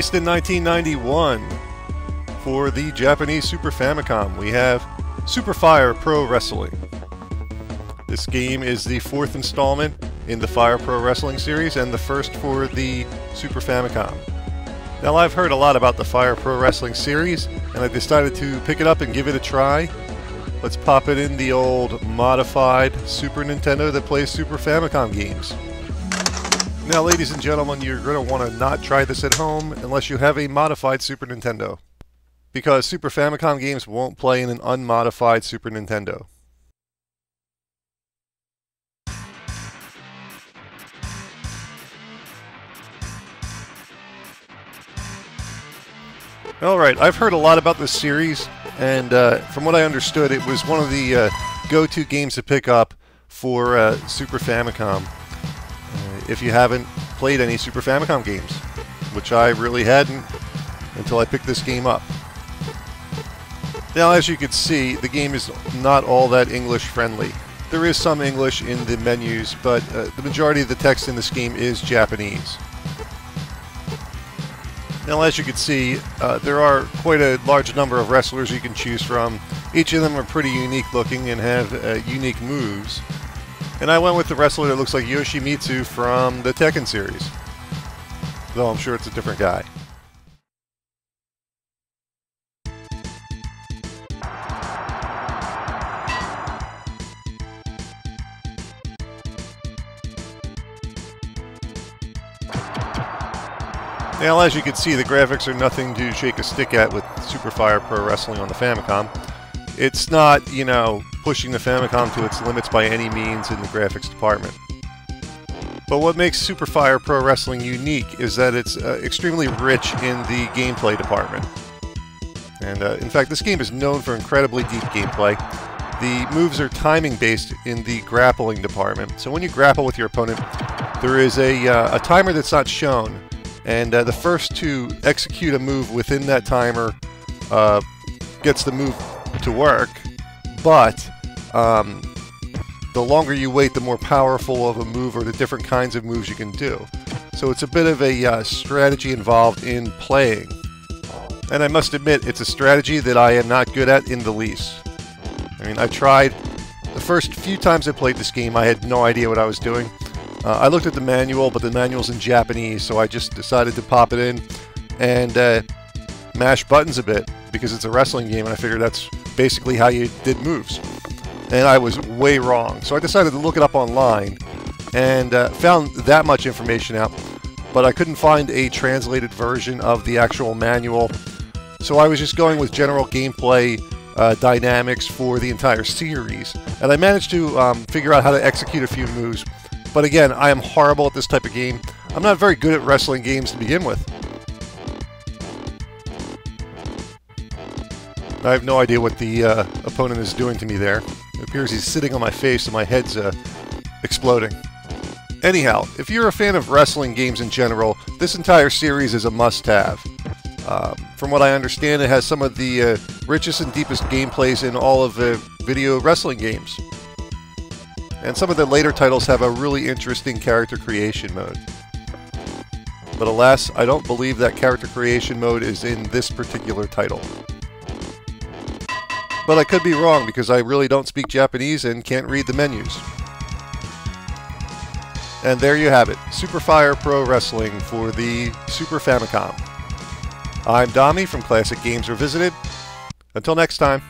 Released in 1991 for the Japanese Super Famicom, we have Super Fire Pro Wrestling. This game is the fourth installment in the Fire Pro Wrestling series and the first for the Super Famicom. Now, I've heard a lot about the Fire Pro Wrestling series, and I decided to pick it up and give it a try. Let's pop it in the old modified Super Nintendo that plays Super Famicom games. Now, ladies and gentlemen, you're going to want to not try this at home unless you have a modified Super Nintendo, because Super Famicom games won't play in an unmodified Super Nintendo. Alright, I've heard a lot about this series, and from what I understood, it was one of the go-to games to pick up for Super Famicom if you haven't played any Super Famicom games, which I really hadn't until I picked this game up. Now, as you can see, the game is not all that English friendly. There is some English in the menus, but the majority of the text in this game is Japanese. Now, as you can see, there are quite a large number of wrestlers you can choose from. Each of them are pretty unique looking and have unique moves. And I went with the wrestler that looks like Yoshimitsu from the Tekken series, though I'm sure it's a different guy. Now, as you can see, the graphics are nothing to shake a stick at with Super Fire Pro Wrestling on the Famicom. It's not, you know, pushing the Famicom to its limits by any means in the graphics department. But what makes Super Fire Pro Wrestling unique is that it's extremely rich in the gameplay department. And in fact, this game is known for incredibly deep gameplay. The moves are timing based in the grappling department. So when you grapple with your opponent, there is a timer that's not shown. And the first to execute a move within that timer gets the move to work, but the longer you wait, the more powerful of a move or the different kinds of moves you can do. So it's a bit of a strategy involved in playing. And I must admit, it's a strategy that I am not good at in the least. I mean, I tried. The first few times I played this game, I had no idea what I was doing. I looked at the manual, but the manual's in Japanese, so I just decided to pop it in and mash buttons a bit, because it's a wrestling game, and I figured that's basically how you did moves. And I was way wrong. So I decided to look it up online, and found that much information out, but I couldn't find a translated version of the actual manual. So I was just going with general gameplay dynamics for the entire series, and I managed to figure out how to execute a few moves. But again, I am horrible at this type of game. I'm not very good at wrestling games to begin with. I have no idea what the opponent is doing to me there. It appears he's sitting on my face and my head's exploding. Anyhow, if you're a fan of wrestling games in general, this entire series is a must-have. From what I understand, it has some of the richest and deepest gameplays in all of the video wrestling games. And some of the later titles have a really interesting character creation mode. But alas, I don't believe that character creation mode is in this particular title. But I could be wrong, because I really don't speak Japanese and can't read the menus. And there you have it, Super Fire Pro Wrestling for the Super Famicom. I'm Dommy from Classic Games Revisited. Until next time.